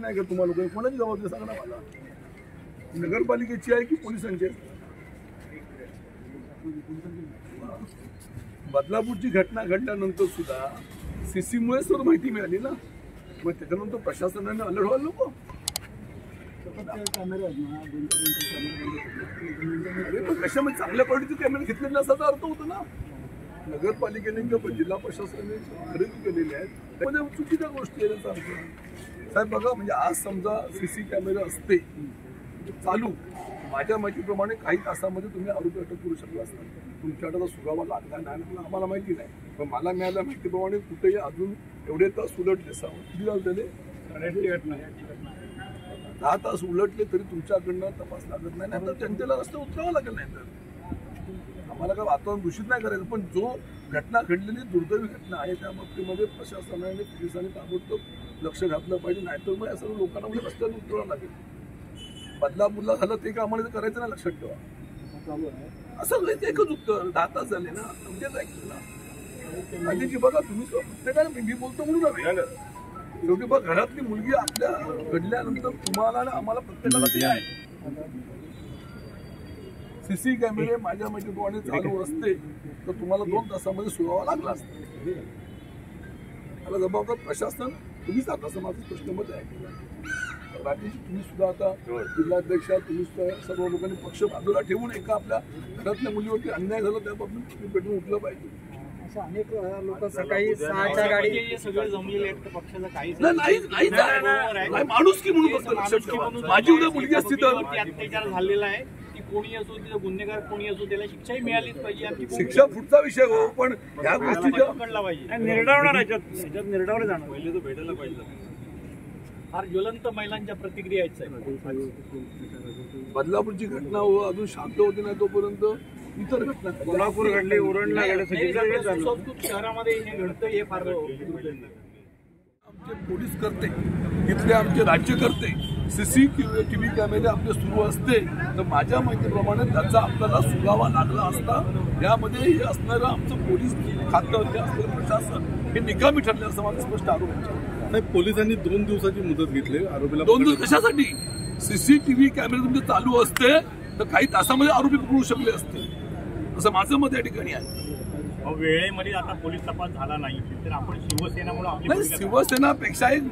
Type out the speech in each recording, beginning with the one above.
नाही का तुम्हाला? कोणाची जबाबदारी सांगा ना मला. नगरपालिकेची आहे की पोलिसांची आहे? बदलापूरची घटना घडल्यानंतर सुद्धा सीसीमुळे सुद्धा माहिती मिळाली ना. मग त्याच्यानंतर प्रशासनाने अलर्ट व्हायला नको. अरे पण कशामध्ये चांगल्या क्वालिटीचे कॅमेरे घेतले नसल्याचा अर्थ होतो ना. नगरपालिकेने किंवा जिल्हा प्रशासनाने खरेदी केलेले आहेत त्यामध्ये चुकीच्या गोष्टी आहेत त्याचा अर्थ. साहेब बघा, म्हणजे आज समजा सीसी कॅमेरे असते चालू, माझ्या माहितीप्रमाणे काही तासामध्ये तुम्ही आरोपी अटक करू शकला असता. तुमच्याकडे सुगावा लागला नाही लागला आम्हाला माहिती नाही, पण मला मिळाल्या माहितीप्रमाणे कुठेही अजून एवढे तास उलटले. किती झाले? 10 तास उलटले तरी तुमच्याकडनं तपास लागत नाही. तर जनतेला रस्ते उतरावं लागेल. नाही तर आम्हाला काय वातावरण दूषित नाही करायचं, पण जो घटना घडलेली दुर्दैवी घटना आहे त्या बाबतीमध्ये प्रशासनाने पोलिसांनी ताबडतोब लक्ष घातलं पाहिजे. नाहीतर मग या सर्व लोकांना म्हणजे रस्त्यावर उतरावं लागेल. बदलापूरला झालं ते का आम्हाला करायचं ना, लक्षात ठेवा. असं एकच उत्तर 10 तास झाले ना, तुमच्याच ऐकलं ना. आणि की बघा तुम्ही प्रत्येकाने मी बोलतो म्हणून नव्हे, शेवटी बघ घरातली मुलगी आपल्या घडल्यानंतर तुम्हाला आणि आम्हाला प्रत्येकाला ते आहे. सीसी कॅमेरे माझ्या माहितीप्रमाणे चालू असते तर तुम्हाला 2 तासामध्ये सुगावा लागला असता. त्याला जबाबदार प्रशासन तुम्हीच आता असं माझं स्पष्ट मत आहे. राजेश तुम्ही सुद्धा आता जिल्हाध्यक्ष तुम्ही सुद्धा सर्व लोकांनी पक्ष बाजूला ठेवून एका आपल्या घरातल्या मुलीवरती अन्याय झाला त्या बाबतीत तुम्ही पेटून उठलं पाहिजे. अनेक लोक सकाळी 6च्या गाडी सगळे जमलेले आहेत पक्षाला काहीच नाही. माणूस की म्हणून फक्त लक्षात ठेवा. माझी उद्या मुलगी असती तर अत्याचार झालेला आहे की कोणी असो तिचा गुन्हेगार कोणी असो त्याला शिक्षाही मिळालीच पाहिजे. शिक्षा पुढचा विषय हो, पण ह्या गोष्टी पकडला पाहिजे. निर्डावणार याच्यात निर्डावलं जाणार पहिले तो भेटायला पाहिजे. फार ज्वलंत महिलांच्या प्रतिक्रिया आहेत. बदलापूरची घटना हो अजून शांत होती नाही तोपर्यंत इतर घटना कोल्हापूर घडली, उरणला शहरामध्ये हे घडतं हे फार. आमचे पोलीस करते इथले आमचे राज्यकर्ते CCTV कॅमेरे आपले सुरू असते तर माझ्या माहितीप्रमाणे त्याचा आपल्याला सुगावा लागला असता. यामध्ये हे असणारं आमचं पोलीस खातं हे असणारं प्रशासन हे निकामी ठरले असं माझा स्पष्ट आरोप आहे. पोलिसांनी 2 दिवसाची मुदत घेतली आरोपीला. 2 दिवस कशासाठी? CCTV कॅमेरे तुमचे चालू असते तर काही तासामध्ये आरोपी पकडू शकले असते असं माझं मत या ठिकाणी आहे. वेळेमध्ये आता पोलीस तपास झाला नाही तर आपण शिवसेनामुळे शिवसेनापेक्षा एक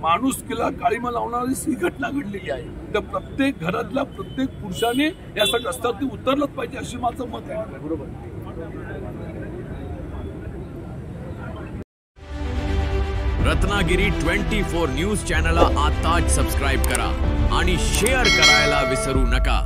माणुसकीला काळीमा लावणारी ही घटना घडलेली आहे. तर प्रत्येक घरातल्या प्रत्येक पुरुषाने यासाठी रस्त्यावरती उतरलंच पाहिजे अशी माझं मत आहे. बरोबर. रत्नागिरी 24 न्यूज चॅनलला आताच सबस्क्राईब करा आणि शेअर करायला विसरू नका.